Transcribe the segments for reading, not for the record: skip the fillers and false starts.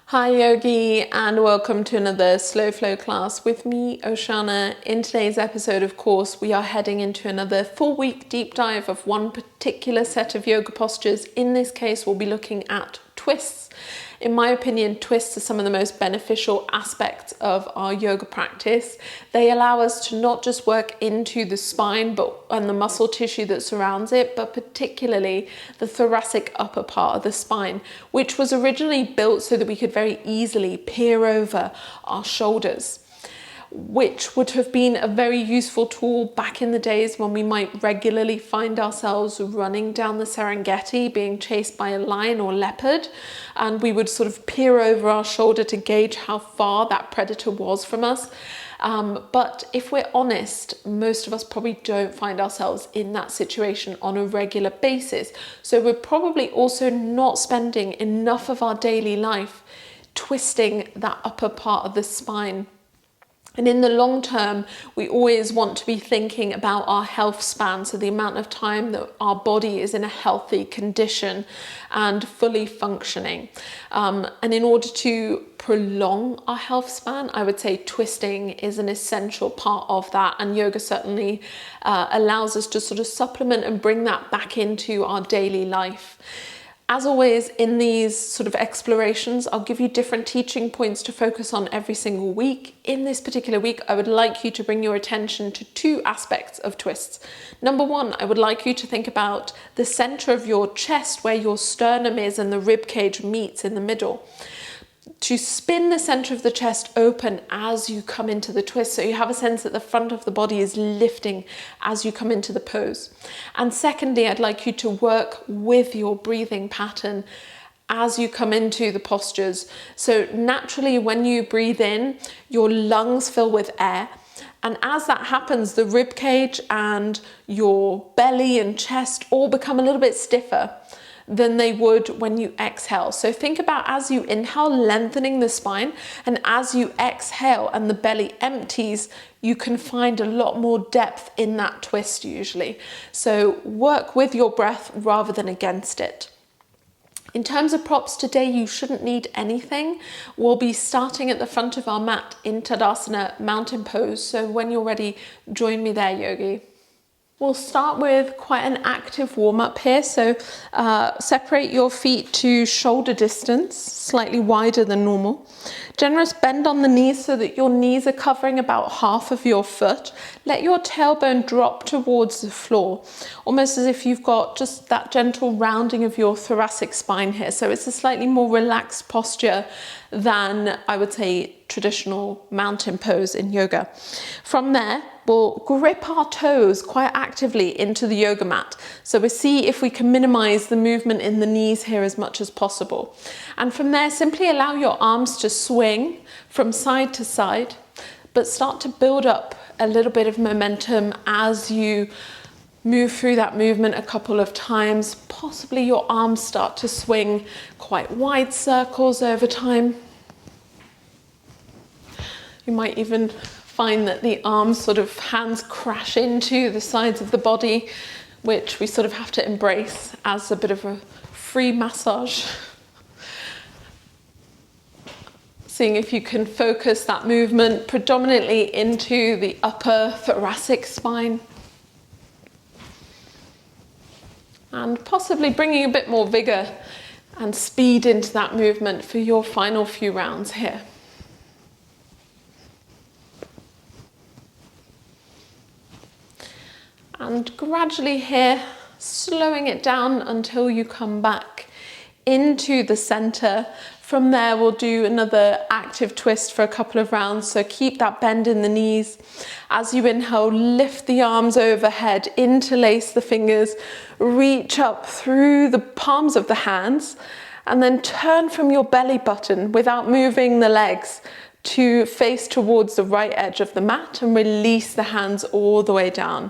Hi Yogi, and welcome to another Slow Flow class with me, Oceana. In today's episode, of course, we are heading into another 4-week deep dive of one particular set of yoga postures. In this case, we'll be looking at twists. In my opinion, twists are some of the most beneficial aspects of our yoga practice. They allow us to not just work into the spine and the muscle tissue that surrounds it, but particularly the thoracic upper part of the spine, which was originally built so that we could very easily peer over our shoulders, which would have been a very useful tool back in the days when we might regularly find ourselves running down the Serengeti, being chased by a lion or leopard, and we would sort of peer over our shoulder to gauge how far that predator was from us. But if we're honest, most of us probably don't find ourselves in that situation on a regular basis. So we're probably also not spending enough of our daily life twisting that upper part of the spine. And in the long term, we always want to be thinking about our health span, so the amount of time that our body is in a healthy condition and fully functioning. And in order to prolong our health span, I would say twisting is an essential part of that, and yoga certainly allows us to sort of supplement and bring that back into our daily life. As always, in these sort of explorations, I'll give you different teaching points to focus on every single week. In this particular week, I would like you to bring your attention to two aspects of twists. Number one, I would like you to think about the center of your chest, where your sternum is and the rib cage meets in the middle. To spin the center of the chest open as you come into the twist, so you have a sense that the front of the body is lifting as you come into the pose. And secondly, I'd like you to work with your breathing pattern as you come into the postures. So naturally, when you breathe in, your lungs fill with air. And as that happens, the rib cage and your belly and chest all become a little bit stiffer than they would when you exhale. So think about, as you inhale, lengthening the spine, and as you exhale and the belly empties, you can find a lot more depth in that twist usually. So work with your breath rather than against it. In terms of props today, you shouldn't need anything. We'll be starting at the front of our mat in Tadasana, mountain pose. So when you're ready, join me there, yogi. We'll start with quite an active warm-up here. So separate your feet to shoulder distance, slightly wider than normal. Generous bend on the knees so that your knees are covering about half of your foot. Let your tailbone drop towards the floor, almost as if you've got just that gentle rounding of your thoracic spine here. So it's a slightly more relaxed posture than, I would say, traditional mountain pose in yoga. From there, we'll grip our toes quite actively into the yoga mat. So we'll see if we can minimize the movement in the knees here as much as possible. And from there, simply allow your arms to swing from side to side, but start to build up a little bit of momentum as you move through that movement a couple of times. Possibly your arms start to swing quite wide circles over time. You might even find that the arms hands crash into the sides of the body, which we sort of have to embrace as a bit of a free massage. Seeing if you can focus that movement predominantly into the upper thoracic spine. And possibly bringing a bit more vigor and speed into that movement for your final few rounds here. And gradually here, slowing it down until you come back into the center. From there, we'll do another active twist for a couple of rounds. So keep that bend in the knees. As you inhale, lift the arms overhead, interlace the fingers, reach up through the palms of the hands, and then turn from your belly button without moving the legs to face towards the right edge of the mat and release the hands all the way down.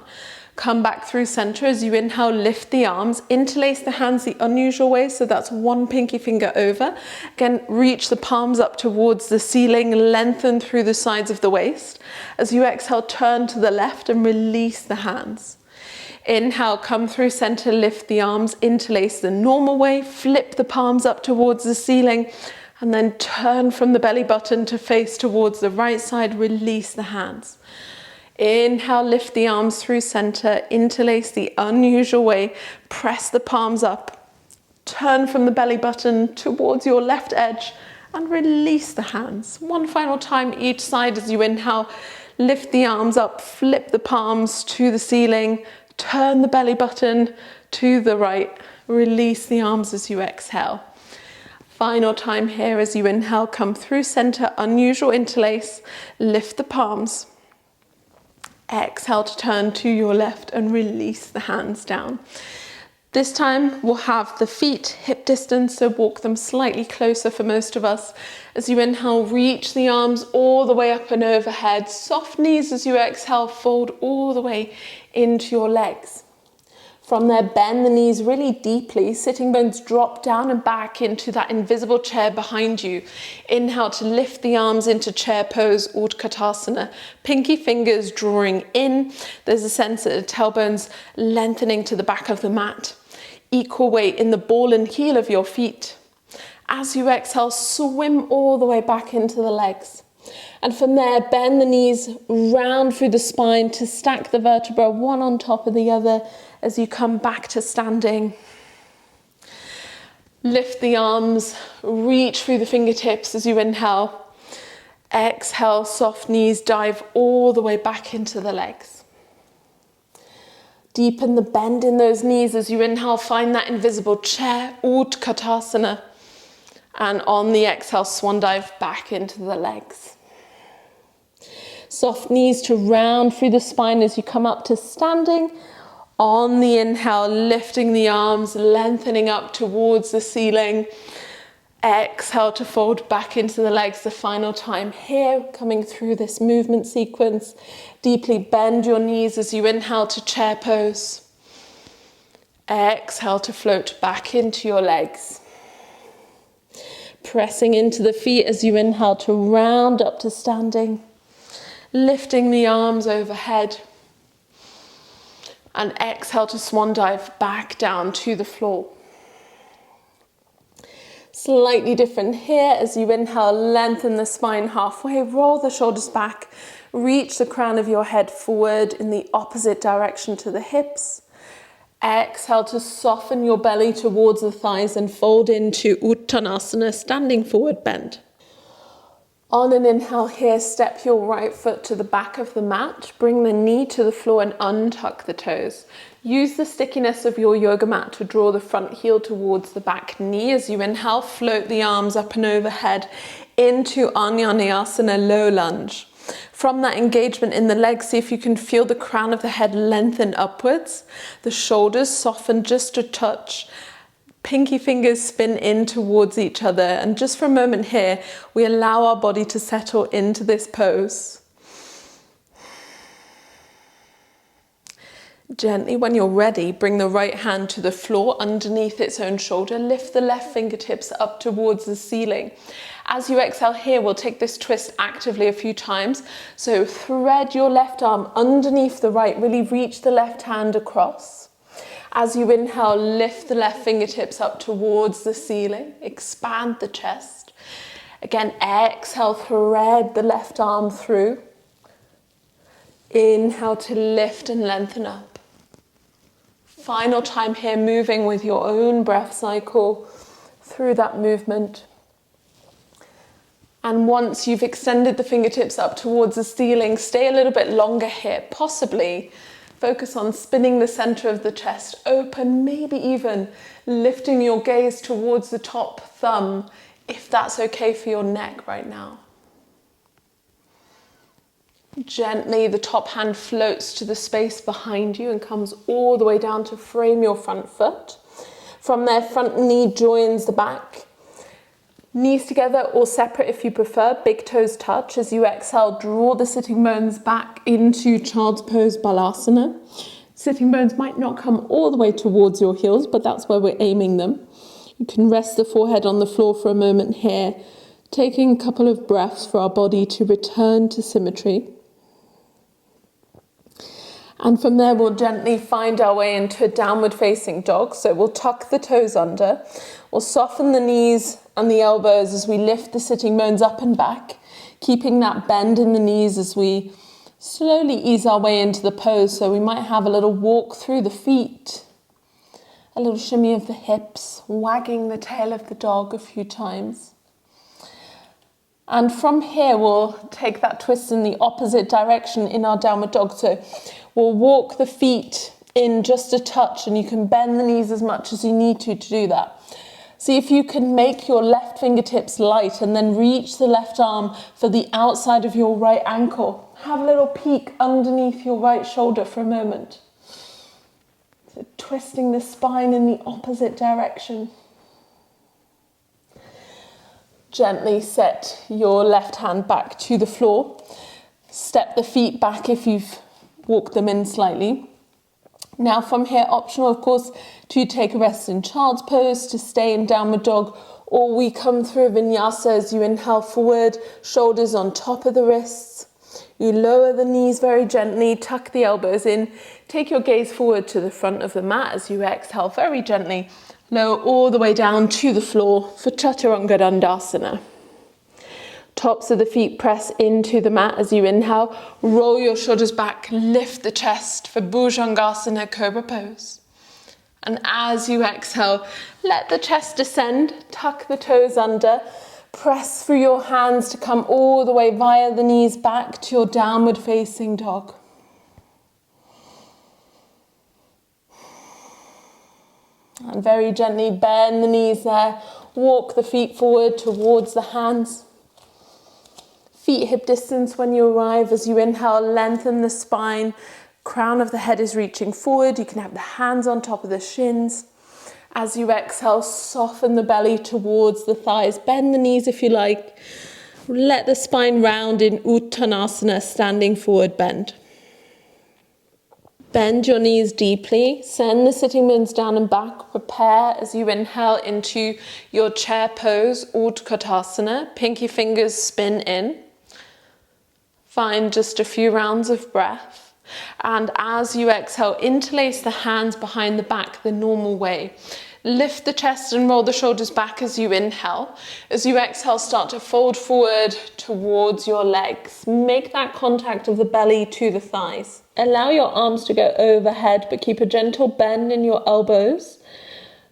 Come back through center. As you inhale, lift the arms, interlace the hands the unusual way, so that's one pinky finger over. Again, reach the palms up towards the ceiling, lengthen through the sides of the waist. As you exhale, turn to the left and release the hands. Inhale, come through center, lift the arms, interlace the normal way, flip the palms up towards the ceiling, And then turn from the belly button to face towards the right side. Release the hands. Inhale, lift the arms through center. Interlace the unusual way. Press the palms up. Turn from the belly button towards your left edge and release the hands. One final time each side as you inhale. Lift the arms up, flip the palms to the ceiling. Turn the belly button to the right. Release the arms as you exhale. Final time here as you inhale, come through center, unusual interlace, lift the palms. Exhale to turn to your left and release the hands down. This time we'll have the feet hip distance, so walk them slightly closer for most of us. As you inhale, reach the arms all the way up and overhead. Soft knees as you exhale, fold all the way into your legs. From there, bend the knees really deeply. Sitting bones drop down and back into that invisible chair behind you. Inhale to lift the arms into chair pose, Utkatasana. Pinky fingers drawing in. There's a sense that the tailbones lengthening to the back of the mat. Equal weight in the ball and heel of your feet. As you exhale, swim all the way back into the legs. And from there, bend the knees round through the spine to stack the vertebra one on top of the other as you come back to standing. Lift the arms, reach through the fingertips as you inhale. Exhale, soft knees, dive all the way back into the legs. Deepen the bend in those knees as you inhale, find that invisible chair, Utkatasana. And on the exhale, swan dive back into the legs. Soft knees to round through the spine as you come up to standing. On the inhale, lifting the arms, lengthening up towards the ceiling. Exhale to fold back into the legs the final time here, coming through this movement sequence. Deeply bend your knees as you inhale to chair pose. Exhale to float back into your legs. Pressing into the feet as you inhale to round up to standing. Lifting the arms overhead. And exhale to swan dive back down to the floor. Slightly different here. As you inhale, lengthen the spine halfway, roll the shoulders back, reach the crown of your head forward in the opposite direction to the hips. Exhale to soften your belly towards the thighs and fold into Uttanasana, standing forward bend. On an inhale here, step your right foot to the back of the mat, bring the knee to the floor and untuck the toes. Use the stickiness of your yoga mat to draw the front heel towards the back knee. As you inhale, float the arms up and overhead into Anjaneyasana, low lunge. From that engagement in the legs, see if you can feel the crown of the head lengthen upwards, the shoulders soften just a touch. Pinky fingers spin in towards each other, and just for a moment here, we allow our body to settle into this pose. Gently, when you're ready, bring the right hand to the floor underneath its own shoulder. Lift the left fingertips up towards the ceiling. As you exhale here, we'll take this twist actively a few times. So thread your left arm underneath the right, really reach the left hand across. As you inhale, lift the left fingertips up towards the ceiling. Expand the chest. Again, exhale, thread the left arm through. Inhale to lift and lengthen up. Final time here, moving with your own breath cycle through that movement. And once you've extended the fingertips up towards the ceiling, stay a little bit longer here. Possibly focus on spinning the center of the chest open, maybe even lifting your gaze towards the top thumb, if that's okay for your neck right now. Gently, the top hand floats to the space behind you and comes all the way down to frame your front foot. From there, front knee joins the back. Knees together or separate if you prefer. Big toes touch. As you exhale, draw the sitting bones back into child's pose balasana. Sitting bones might not come all the way towards your heels, but that's where we're aiming them. You can rest the forehead on the floor for a moment here, taking a couple of breaths for our body to return to symmetry. And from there, we'll gently find our way into a downward facing dog. So we'll tuck the toes under. We'll soften the knees and the elbows as we lift the sitting bones up and back, keeping that bend in the knees as we slowly ease our way into the pose. So we might have a little walk through the feet, a little shimmy of the hips, wagging the tail of the dog a few times. And from here, we'll take that twist in the opposite direction in our downward dog. So we'll walk the feet in just a touch, and you can bend the knees as much as you need to do that. See if you can make your left fingertips light and then reach the left arm for the outside of your right ankle. Have a little peek underneath your right shoulder for a moment. So twisting the spine in the opposite direction. Gently set your left hand back to the floor. Step the feet back if you've walked them in slightly. Now from here, optional of course, to take a rest in child's pose, to stay in downward dog, or we come through a vinyasa as you inhale forward, shoulders on top of the wrists. You lower the knees very gently, tuck the elbows in, take your gaze forward to the front of the mat as you exhale very gently. Lower all the way down to the floor for Chaturanga Dandasana. Tops of the feet press into the mat as you inhale. Roll your shoulders back, lift the chest for Bhujangasana Cobra Pose. And as you exhale, let the chest descend, tuck the toes under, press through your hands to come all the way via the knees back to your downward facing dog. And very gently bend the knees there. Walk the feet forward towards the hands. Feet hip distance when you arrive. As you inhale, lengthen the spine. Crown of the head is reaching forward. You can have the hands on top of the shins. As you exhale, soften the belly towards the thighs. Bend the knees if you like. Let the spine round in Uttanasana, standing forward bend. Bend your knees deeply, send the sitting bones down and back. Prepare as you inhale into your chair pose, Utkatasana. Pinky fingers spin in. Find just a few rounds of breath. And as you exhale, interlace the hands behind the back the normal way. Lift the chest and roll the shoulders back as you inhale. As you exhale, start to fold forward towards your legs. Make that contact of the belly to the thighs. Allow your arms to go overhead, but keep a gentle bend in your elbows.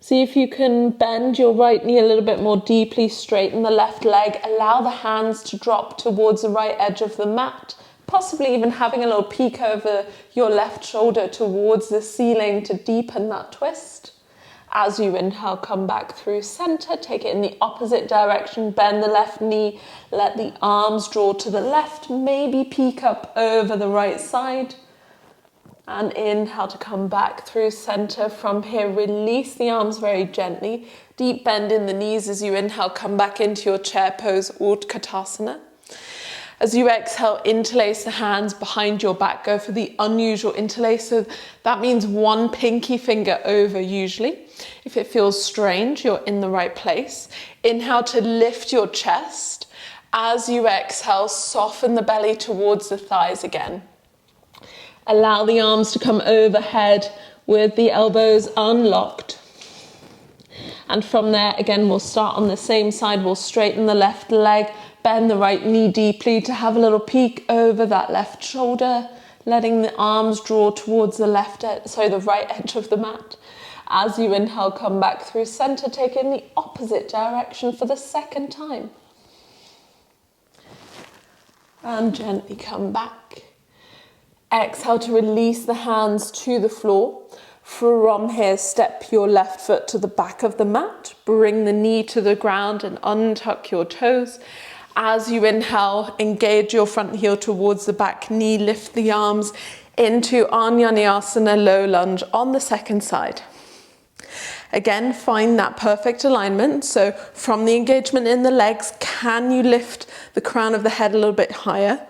See if you can bend your right knee a little bit more deeply, straighten the left leg. Allow the hands to drop towards the right edge of the mat, possibly even having a little peek over your left shoulder towards the ceiling to deepen that twist. As you inhale, come back through center, take it in the opposite direction, bend the left knee, let the arms draw to the left, maybe peek up over the right side. And inhale to come back through center. From here, release the arms very gently. Deep bend in the knees as you inhale, come back into your chair pose, Utkatasana. As you exhale, interlace the hands behind your back. Go for the unusual interlace. So that means one pinky finger over usually. If it feels strange, you're in the right place. Inhale to lift your chest. As you exhale, soften the belly towards the thighs again. Allow the arms to come overhead with the elbows unlocked. And from there, again, we'll start on the same side. We'll straighten the left leg, bend the right knee deeply to have a little peek over that left shoulder, letting the arms draw towards the the right edge of the mat. As you inhale, come back through center, take it in the opposite direction for the second time. And gently come back. Exhale to release the hands to the floor. From here, step your left foot to the back of the mat. Bring the knee to the ground and untuck your toes. As you inhale, engage your front heel towards the back knee. Lift the arms into Anjaneyasana, low lunge on the second side. Again, find that perfect alignment. So from the engagement in the legs, can you lift the crown of the head a little bit higher?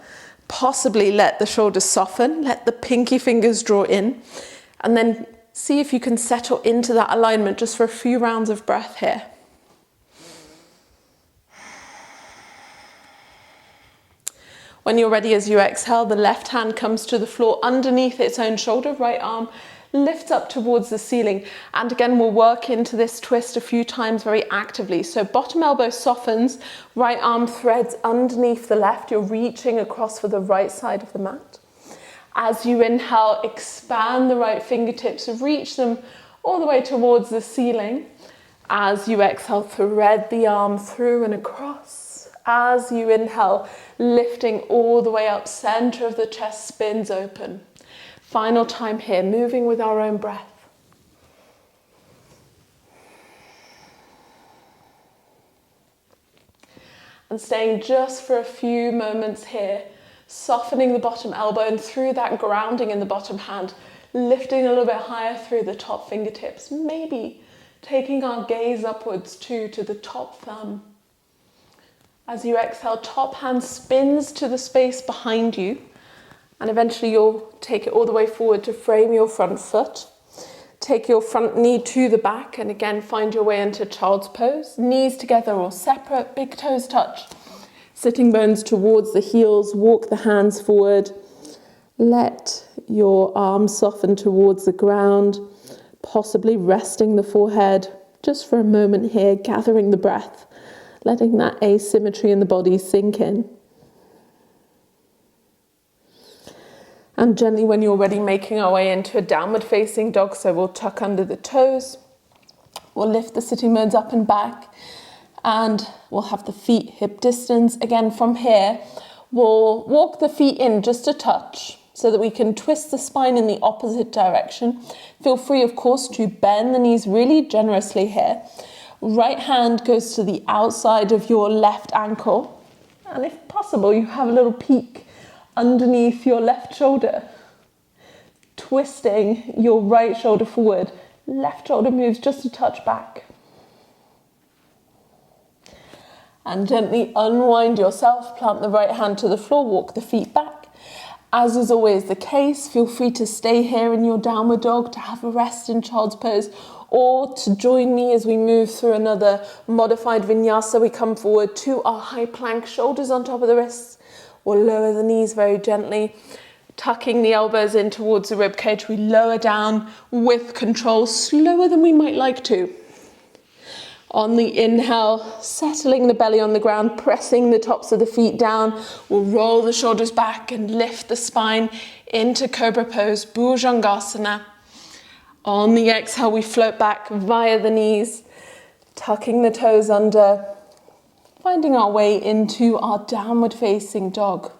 Possibly let the shoulders soften, let the pinky fingers draw in, and then see if you can settle into that alignment just for a few rounds of breath here. When you're ready, as you exhale, the left hand comes to the floor underneath its own shoulder, right arm lifts up towards the ceiling. And again, we'll work into this twist a few times very actively. So bottom elbow softens, right arm threads underneath the left. You're reaching across for the right side of the mat. As you inhale, expand the right fingertips, reach them all the way towards the ceiling. As you exhale, thread the arm through and across. As you inhale, lifting all the way up, center of the chest spins open. Final time here, moving with our own breath. And staying just for a few moments here, softening the bottom elbow and through that grounding in the bottom hand, lifting a little bit higher through the top fingertips, maybe taking our gaze upwards too to the top thumb. As you exhale, top hand spins to the space behind you. And eventually you'll take it all the way forward to frame your front foot. Take your front knee to the back and again find your way into child's pose. Knees together or separate, big toes touch. Sitting bones towards the heels, walk the hands forward. Let your arms soften towards the ground, possibly resting the forehead just for a moment here, gathering the breath, letting that asymmetry in the body sink in. And gently, when you're ready, making our way into a downward facing dog. So we'll tuck under the toes. We'll lift the sitting bones up and back. And we'll have the feet hip distance. Again, from here, we'll walk the feet in just a touch so that we can twist the spine in the opposite direction. Feel free, of course, to bend the knees really generously here. Right hand goes to the outside of your left ankle. And if possible, you have a little peek underneath your left shoulder, twisting your right shoulder forward. Left shoulder moves just a touch back. And gently unwind yourself, plant the right hand to the floor, walk the feet back. As is always the case, feel free to stay here in your downward dog, to have a rest in child's pose, or to join me as we move through another modified vinyasa. We come forward to our high plank, shoulders on top of the wrists. We'll lower the knees very gently, tucking the elbows in towards the rib cage. We lower down with control, slower than we might like to. On the inhale, settling the belly on the ground, pressing the tops of the feet down. We'll roll the shoulders back and lift the spine into Cobra Pose, Bhujangasana. On the exhale, we float back via the knees, tucking the toes under, finding our way into our downward facing dog.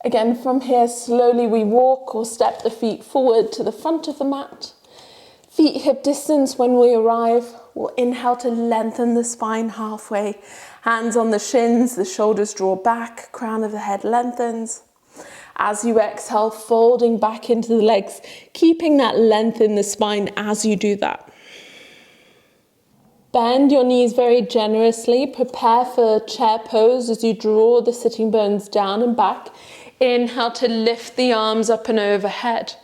Again, from here, slowly we walk or step the feet forward to the front of the mat. Feet hip distance when we arrive. We'll inhale to lengthen the spine halfway. Hands on the shins, the shoulders draw back, crown of the head lengthens. As you exhale, folding back into the legs, keeping that length in the spine as you do that. Bend your knees very generously. Prepare for chair pose as you draw the sitting bones down and back. Inhale to lift the arms up and overhead.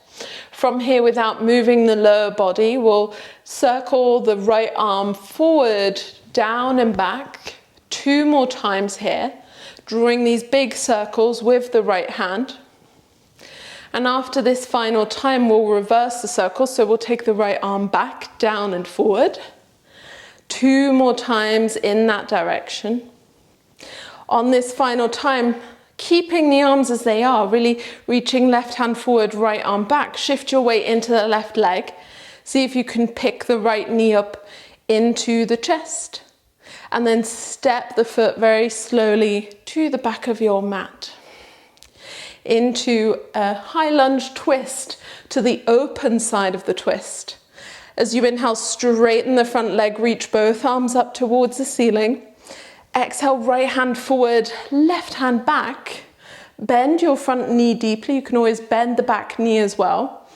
From here, without moving the lower body, we'll circle the right arm forward, down and back. 2 more times here, drawing these big circles with the right hand. And after this final time, we'll reverse the circle. So we'll take the right arm back, down and forward. 2 more times in that direction. On this final time, keeping the arms as they are, really reaching left hand forward, right arm back. Shift your weight into the left leg. See if you can pick the right knee up into the chest. And then step the foot very slowly to the back of your mat. Into a high lunge twist to the open side of the twist. As you inhale, straighten the front leg, reach both arms up towards the ceiling. Exhale, right hand forward, left hand back. Bend your front knee deeply. You can always bend the back knee as well.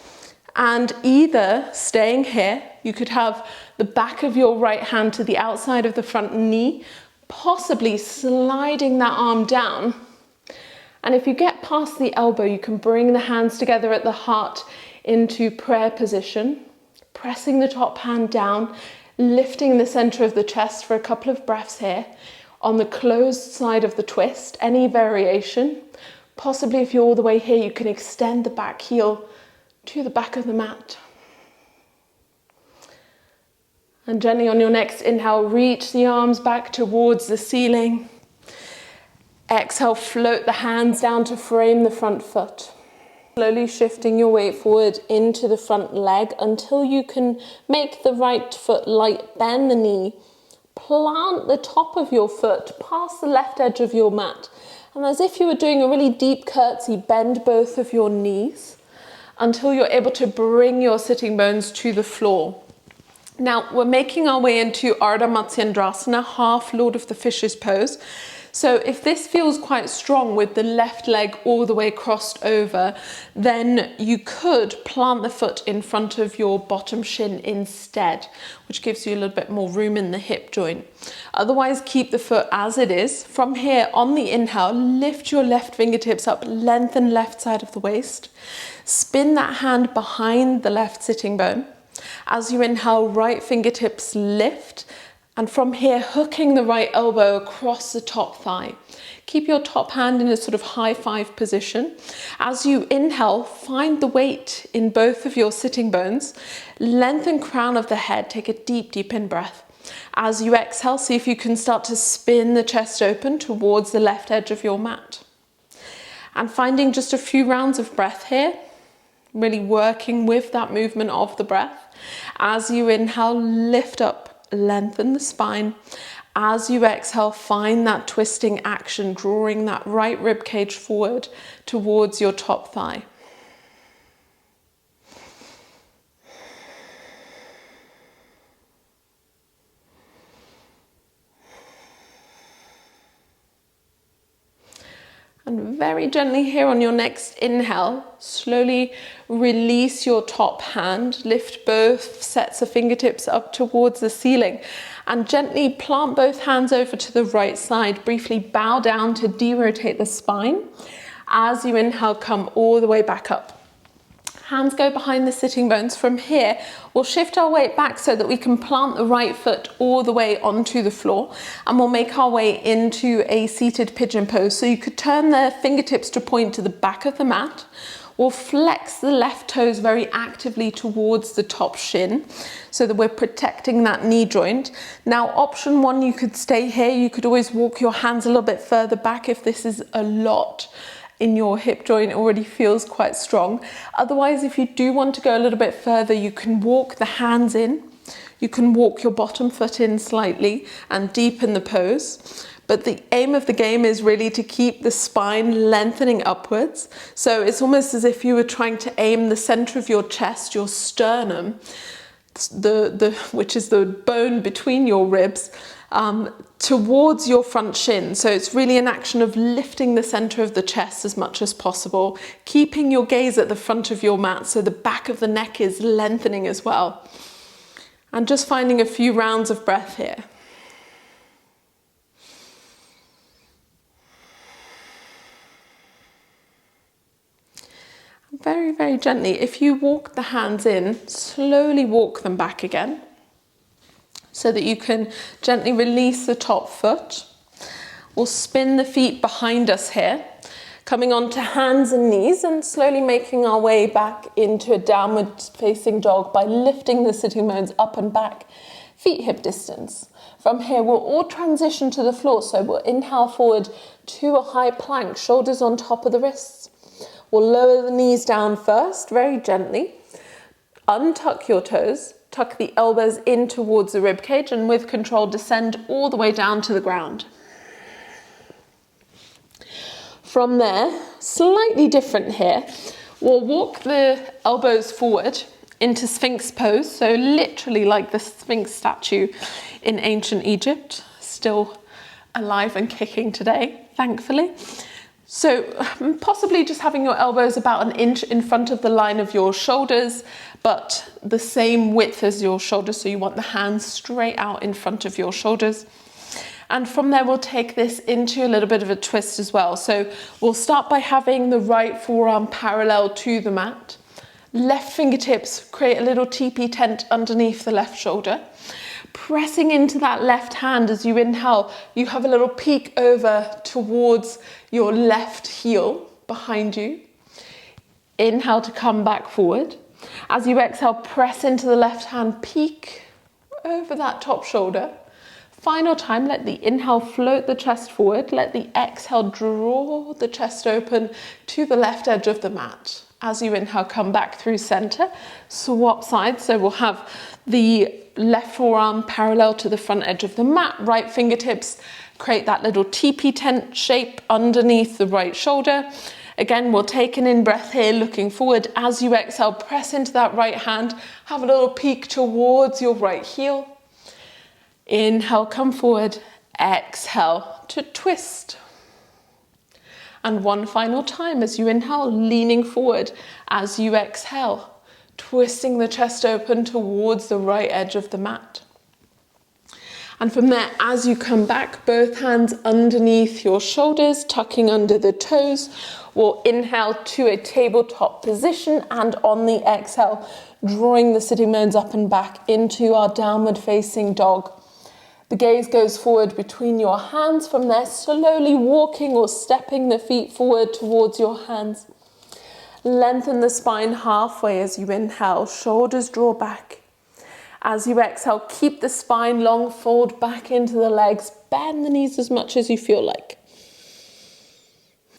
And either staying here, you could have the back of your right hand to the outside of the front knee, possibly sliding that arm down. And if you get past the elbow, you can bring the hands together at the heart into prayer position, pressing the top hand down, lifting the center of the chest for a couple of breaths here. On the closed side of the twist, any variation. Possibly if you're all the way here, you can extend the back heel to the back of the mat. And gently on your next inhale, reach the arms back towards the ceiling. Exhale, float the hands down to frame the front foot. Slowly shifting your weight forward into the front leg until you can make the right foot light, bend the knee, plant the top of your foot past the left edge of your mat. And as if you were doing a really deep curtsy, bend both of your knees until you're able to bring your sitting bones to the floor. Now, we're making our way into Ardha Matsyandrasana, half Lord of the Fishes pose. So if this feels quite strong with the left leg all the way crossed over, then you could plant the foot in front of your bottom shin instead, which gives you a little bit more room in the hip joint. Otherwise, keep the foot as it is. From here, on the inhale, lift your left fingertips up, lengthen left side of the waist. Spin that hand behind the left sitting bone. As you inhale, right fingertips lift, and from here, hooking the right elbow across the top thigh. Keep your top hand in a sort of high five position. As you inhale, find the weight in both of your sitting bones. Lengthen crown of the head, take a deep, deep in breath. As you exhale, see if you can start to spin the chest open towards the left edge of your mat. And finding just a few rounds of breath here, really working with that movement of the breath. As you inhale, lift up, lengthen the spine. As you exhale, find that twisting action, drawing that right rib cage forward towards your top thigh. And very gently here on your next inhale, slowly release your top hand, lift both sets of fingertips up towards the ceiling and gently plant both hands over to the right side. Briefly bow down to derotate the spine. As you inhale, come all the way back up. Hands go behind the sitting bones. From here, we'll shift our weight back so that we can plant the right foot all the way onto the floor, and we'll make our way into a seated pigeon pose. So you could turn the fingertips to point to the back of the mat. We'll flex the left toes very actively towards the top shin so that we're protecting that knee joint. Now, option one, you could stay here. You could always walk your hands a little bit further back if this is a lot in your hip joint, already feels quite strong. Otherwise, if you do want to go a little bit further, you can walk the hands in. You can walk your bottom foot in slightly and deepen the pose. But the aim of the game is really to keep the spine lengthening upwards. So it's almost as if you were trying to aim the center of your chest, your sternum, which is the bone between your ribs, towards your front shin. So it's really an action of lifting the center of the chest as much as possible, keeping your gaze at the front of your mat so the back of the neck is lengthening as well. And just finding a few rounds of breath here. Very, very gently, if you walk the hands in, slowly walk them back again so that you can gently release the top foot. We'll spin the feet behind us here, coming onto hands and knees and slowly making our way back into a downward facing dog by lifting the sitting bones up and back, feet hip distance. From here, we'll all transition to the floor. So we'll inhale forward to a high plank, shoulders on top of the wrists. We'll lower the knees down first, very gently. Untuck your toes, tuck the elbows in towards the rib cage, and with control, descend all the way down to the ground. From there, slightly different here, we'll walk the elbows forward into Sphinx pose, so literally like the Sphinx statue in ancient Egypt, still alive and kicking today, thankfully. So possibly just having your elbows about an inch in front of the line of your shoulders, but the same width as your shoulders. So you want the hands straight out in front of your shoulders. And from there, we'll take this into a little bit of a twist as well. So we'll start by having the right forearm parallel to the mat. Left fingertips create a little teepee tent underneath the left shoulder. Pressing into that left hand as you inhale, you have a little peek over towards your left heel behind you. Inhale to come back forward. As you exhale, press into the left hand, peek over that top shoulder. Final time, let the inhale float the chest forward. Let the exhale draw the chest open to the left edge of the mat. As you inhale, come back through center, swap sides. So we'll have the left forearm parallel to the front edge of the mat, right fingertips create that little teepee tent shape underneath the right shoulder. Again, we'll take an in-breath here, looking forward. As you exhale, press into that right hand, have a little peek towards your right heel. Inhale, come forward. Exhale to twist. And one final time as you inhale, leaning forward. As you exhale, twisting the chest open towards the right edge of the mat. And from there, as you come back, both hands underneath your shoulders, tucking under the toes. We'll inhale to a tabletop position, and on the exhale, drawing the sitting bones up and back into our downward facing dog. The gaze goes forward between your hands. From there, slowly walking or stepping the feet forward towards your hands. Lengthen the spine halfway as you inhale, shoulders draw back. As you exhale, keep the spine long, fold back into the legs, bend the knees as much as you feel like.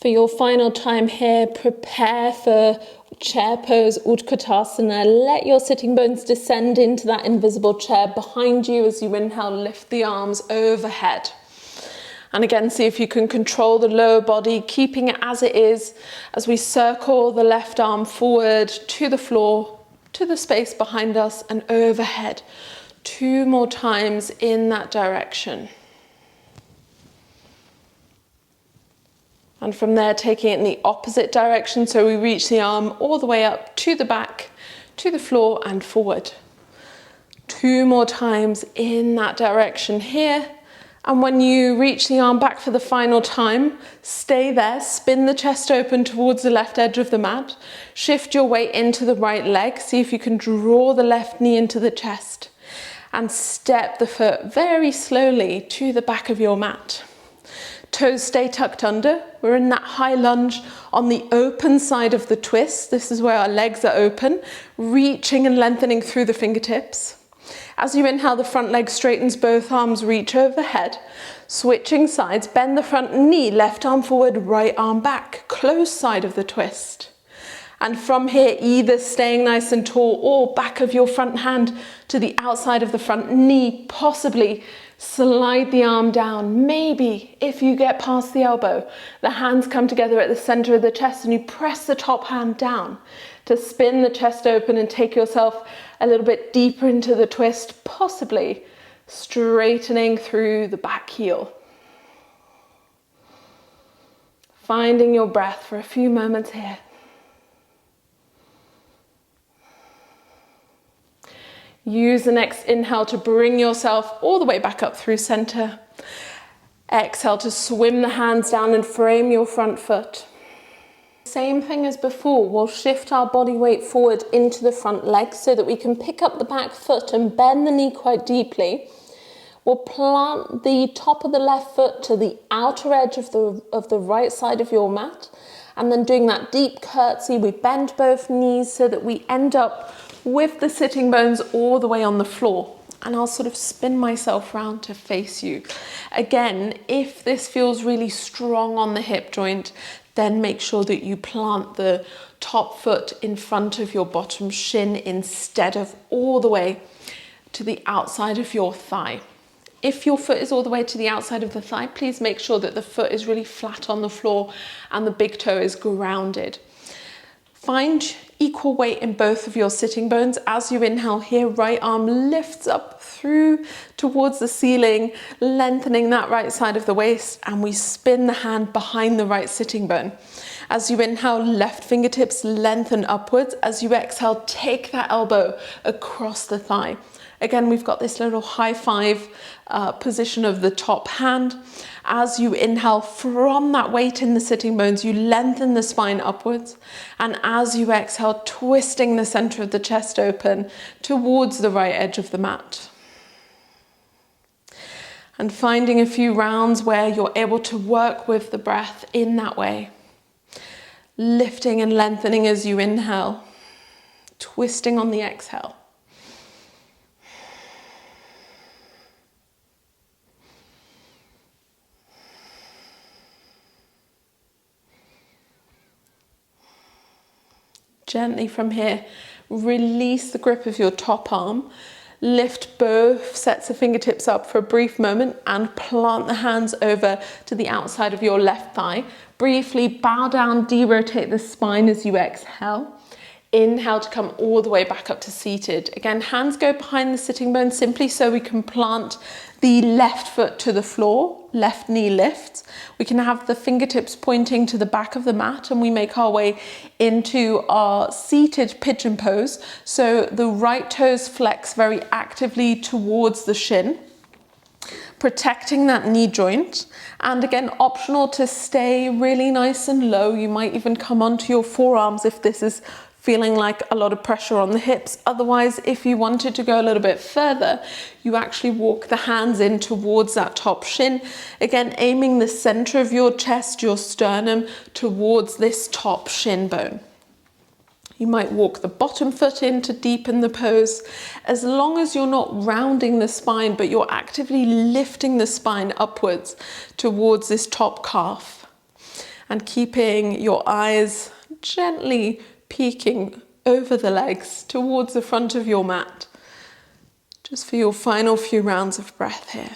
For your final time here, prepare for chair pose, Utkatasana. Let your sitting bones descend into that invisible chair behind you. As you inhale, lift the arms overhead. And again, see if you can control the lower body, keeping it as it is, as we circle the left arm forward to the floor, to the space behind us and overhead. 2 more times in that direction. And from there, taking it in the opposite direction, so we reach the arm all the way up to the back, to the floor and forward. 2 more times in that direction here. And when you reach the arm back for the final time, stay there, spin the chest open towards the left edge of the mat, shift your weight into the right leg, see if you can draw the left knee into the chest, and step the foot very slowly to the back of your mat. Toes stay tucked under. We're in that high lunge on the open side of the twist. This is where our legs are open, reaching and lengthening through the fingertips. As you inhale, the front leg straightens, both arms reach overhead. Switching sides, bend the front knee, left arm forward, right arm back, close side of the twist. And from here, either staying nice and tall or back of your front hand to the outside of the front knee, possibly slide the arm down. Maybe if you get past the elbow, the hands come together at the center of the chest and you press the top hand down to spin the chest open and take yourself a little bit deeper into the twist, possibly straightening through the back heel. Finding your breath for a few moments here. Use the next inhale to bring yourself all the way back up through center. Exhale to swim the hands down and frame your front foot. Same thing as before, we'll shift our body weight forward into the front leg so that we can pick up the back foot and bend the knee quite deeply. We'll plant the top of the left foot to the outer edge of the right side of your mat. And then doing that deep curtsy, we bend both knees so that we end up with the sitting bones all the way on the floor. And I'll sort of spin myself round to face you. Again, if this feels really strong on the hip joint, then make sure that you plant the top foot in front of your bottom shin instead of all the way to the outside of your thigh. If your foot is all the way to the outside of the thigh, please make sure that the foot is really flat on the floor and the big toe is grounded. Find equal weight in both of your sitting bones. As you inhale here, right arm lifts up through towards the ceiling, lengthening that right side of the waist, and we spin the hand behind the right sitting bone. As you inhale, left fingertips lengthen upwards. As you exhale, take that elbow across the thigh. Again, we've got this little high five position of the top hand. As you inhale, from that weight in the sitting bones, you lengthen the spine upwards. And as you exhale, twisting the center of the chest open towards the right edge of the mat. And finding a few rounds where you're able to work with the breath in that way. Lifting and lengthening as you inhale, twisting on the exhale. Gently from here, release the grip of your top arm. Lift both sets of fingertips up for a brief moment and plant the hands over to the outside of your left thigh. Briefly bow down, derotate the spine as you exhale. Inhale to come all the way back up to seated. Again, hands go behind the sitting bones simply so we can plant the left foot to the floor, left knee lifts. We can have the fingertips pointing to the back of the mat and we make our way into our seated pigeon pose. So the right toes flex very actively towards the shin, protecting that knee joint. And again, optional to stay really nice and low. You might even come onto your forearms if this is feeling like a lot of pressure on the hips. Otherwise, if you wanted to go a little bit further, you actually walk the hands in towards that top shin. Again, aiming the center of your chest, your sternum, towards this top shin bone. You might walk the bottom foot in to deepen the pose. As long as you're not rounding the spine, but you're actively lifting the spine upwards towards this top calf. And keeping your eyes gently peeking over the legs towards the front of your mat, just for your final few rounds of breath here.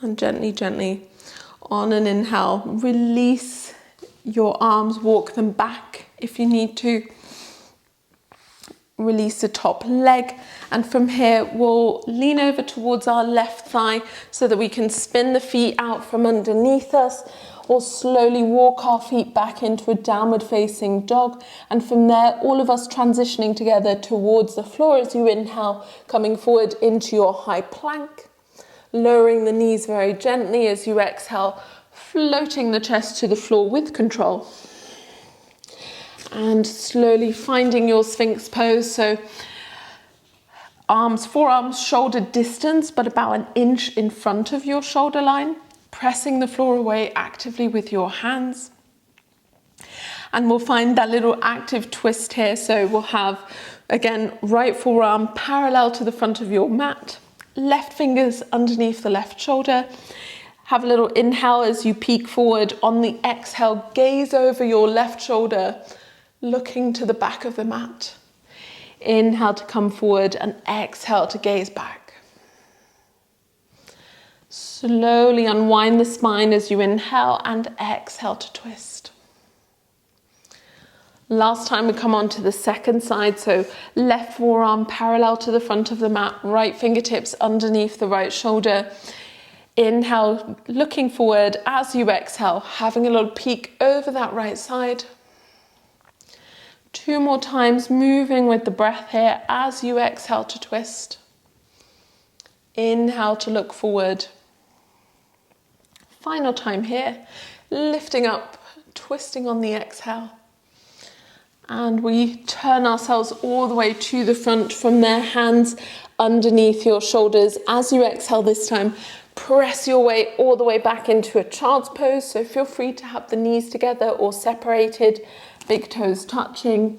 And gently, gently, on an inhale, release your arms, walk them back if you need to. Release the top leg, and from here we'll lean over towards our left thigh so that we can spin the feet out from underneath us, or slowly walk our feet back into a downward facing dog, and from there all of us transitioning together towards the floor as you inhale, coming forward into your high plank, lowering the knees very gently as you exhale, floating the chest to the floor with control. And slowly finding your Sphinx pose. So arms, forearms, shoulder distance, but about an inch in front of your shoulder line. Pressing the floor away actively with your hands. And we'll find that little active twist here. So we'll have, again, right forearm parallel to the front of your mat. Left fingers underneath the left shoulder. Have a little inhale as you peek forward. On the exhale, gaze over your left shoulder, looking to the back of the mat. Inhale to come forward and exhale to gaze back. Slowly unwind the spine as you inhale and exhale to twist. Last time we come on to the second side, so left forearm parallel to the front of the mat, right fingertips underneath the right shoulder. Inhale, looking forward as you exhale, having a little peek over that right side. 2 more times, moving with the breath here as you exhale to twist. Inhale to look forward. Final time here, lifting up, twisting on the exhale. And we turn ourselves all the way to the front. From there, hands underneath your shoulders. As you exhale this time, press your way all the way back into a child's pose. So feel free to have the knees together or separated. Big toes touching.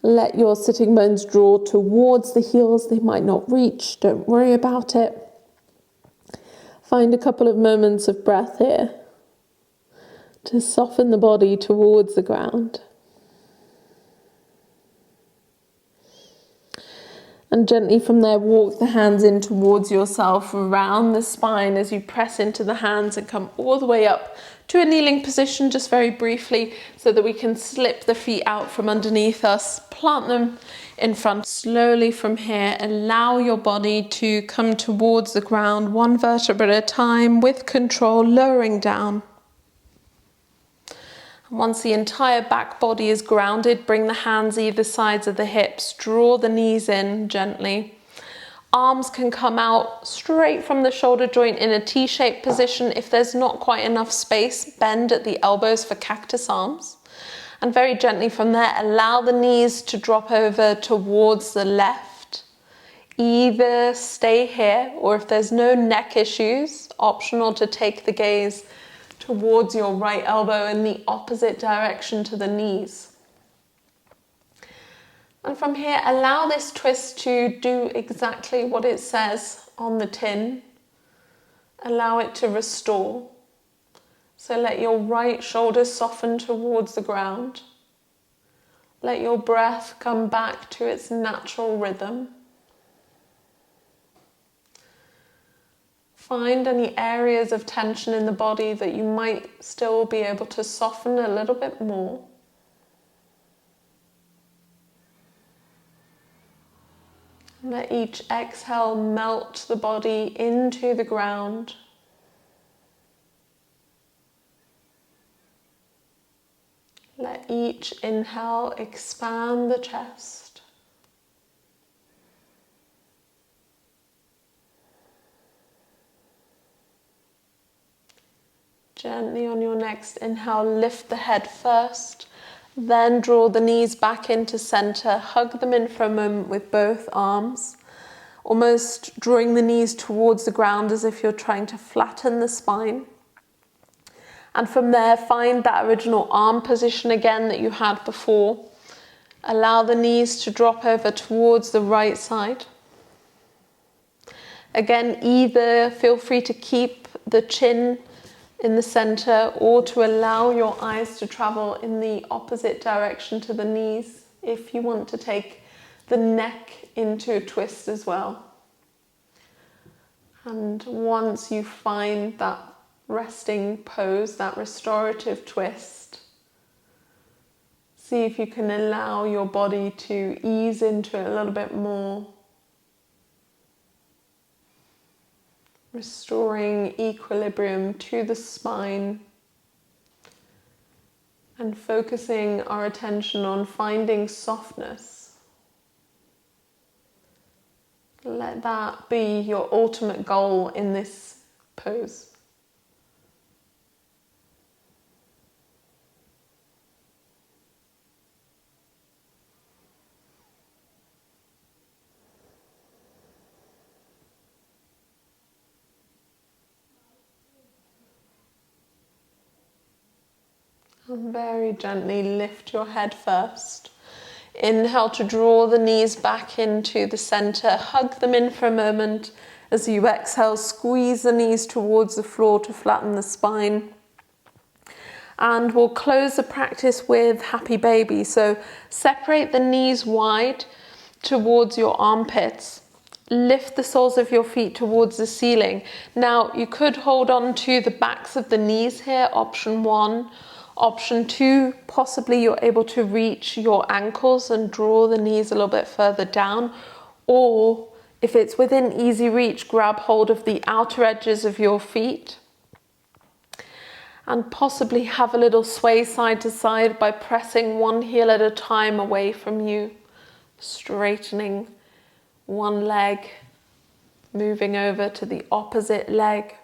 Let your sitting bones draw towards the heels. They might not reach. Don't worry about it. Find a couple of moments of breath here to soften the body towards the ground. And gently from there, walk the hands in towards yourself, around the spine as you press into the hands and come all the way up to a kneeling position just very briefly so that we can slip the feet out from underneath us, plant them in front. Slowly from here, allow your body to come towards the ground, 1 vertebra at a time with control, lowering down. Once the entire back body is grounded, bring the hands either sides of the hips, draw the knees in gently. Arms can come out straight from the shoulder joint in a T-shaped position. If there's not quite enough space, bend at the elbows for cactus arms. And very gently from there, allow the knees to drop over towards the left. either stay here, or if there's no neck issues, optional to take the gaze towards your right elbow in the opposite direction to the knees. And from here, allow this twist to do exactly what it says on the tin. Allow it to restore. So let your right shoulder soften towards the ground. Let your breath come back to its natural rhythm. Find any areas of tension in the body that you might still be able to soften a little bit more. Let each exhale melt the body into the ground. Let each inhale expand the chest. Gently on your next inhale, lift the head first, then draw the knees back into center. Hug them in for a moment with both arms, almost drawing the knees towards the ground as if you're trying to flatten the spine. And from there, find that original arm position again that you had before. Allow the knees to drop over towards the right side. Again, either feel free to keep the chin in the center or to allow your eyes to travel in the opposite direction to the knees if you want to take the neck into a twist as well. And once you find that resting pose, that restorative twist, see if you can allow your body to ease into it a little bit more, restoring equilibrium to the spine and focusing our attention on finding softness. Let that be your ultimate goal in this pose. And very gently lift your head first. Inhale to draw the knees back into the center. Hug them in for a moment. As you exhale, squeeze the knees towards the floor to flatten the spine. And we'll close the practice with happy baby. So separate the knees wide towards your armpits. Lift the soles of your feet towards the ceiling. Now you could hold on to the backs of the knees here, option 1. Option 2, possibly you're able to reach your ankles and draw the knees a little bit further down. Or if it's within easy reach, grab hold of the outer edges of your feet. And possibly have a little sway side to side by pressing one heel at a time away from you. Straightening one leg, moving over to the opposite leg.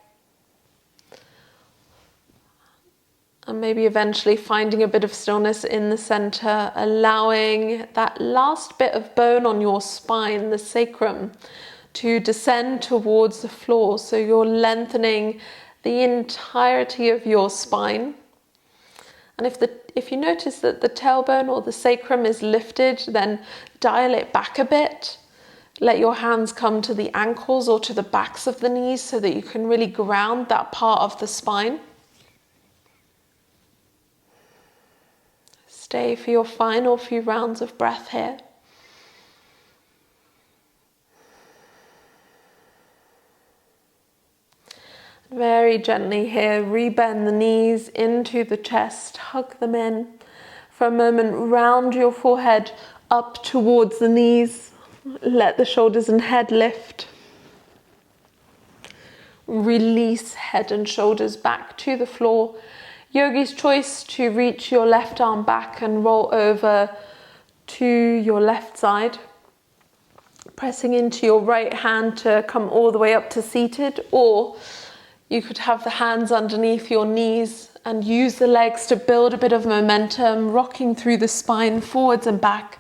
And maybe eventually finding a bit of stillness in the center, allowing that last bit of bone on your spine, the sacrum, to descend towards the floor. So you're lengthening the entirety of your spine. And if you notice that the tailbone or the sacrum is lifted, then dial it back a bit. Let your hands come to the ankles or to the backs of the knees so that you can really ground that part of the spine. Stay for your final few rounds of breath here. Very gently here, rebend the knees into the chest, hug them in. For a moment, round your forehead up towards the knees. Let the shoulders and head lift. Release head and shoulders back to the floor. Yogi's choice to reach your left arm back and roll over to your left side. Pressing into your right hand to come all the way up to seated, or you could have the hands underneath your knees and use the legs to build a bit of momentum, rocking through the spine forwards and back.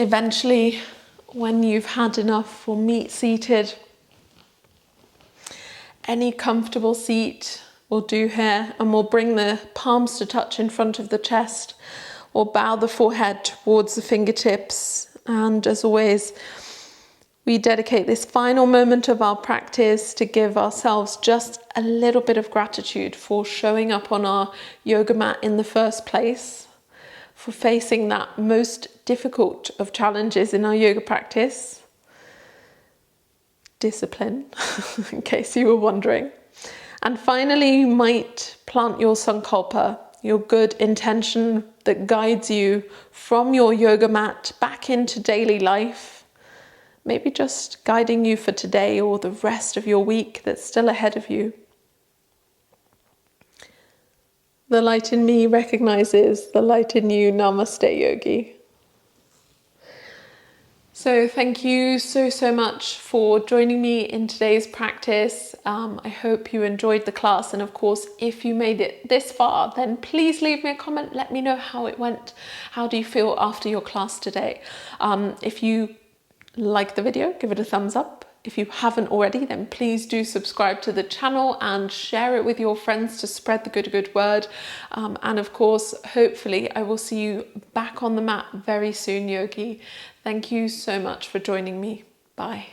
Eventually, when you've had enough, we'll meet seated. Any comfortable seat will do here, and we'll bring the palms to touch in front of the chest. We'll bow the forehead towards the fingertips, and as always, we dedicate this final moment of our practice to give ourselves just a little bit of gratitude for showing up on our yoga mat in the first place, for facing that most difficult of challenges in our yoga practice, discipline, in case you were wondering. And finally, you might plant your sankalpa, your good intention that guides you from your yoga mat back into daily life, maybe just guiding you for today or the rest of your week that's still ahead of you. The light in me recognizes the light in you. Namaste, yogi. So thank you so much for joining me in today's practice. I hope you enjoyed the class, and of course, if you made it this far, then please leave me a comment. Let me know how it went. How do you feel after your class today? If you like the video, give it a thumbs up. If you haven't already, then please do subscribe to the channel and share it with your friends to spread the good word. And of course, hopefully I will see you back on the mat very soon, yogi. Thank you so much for joining me. Bye.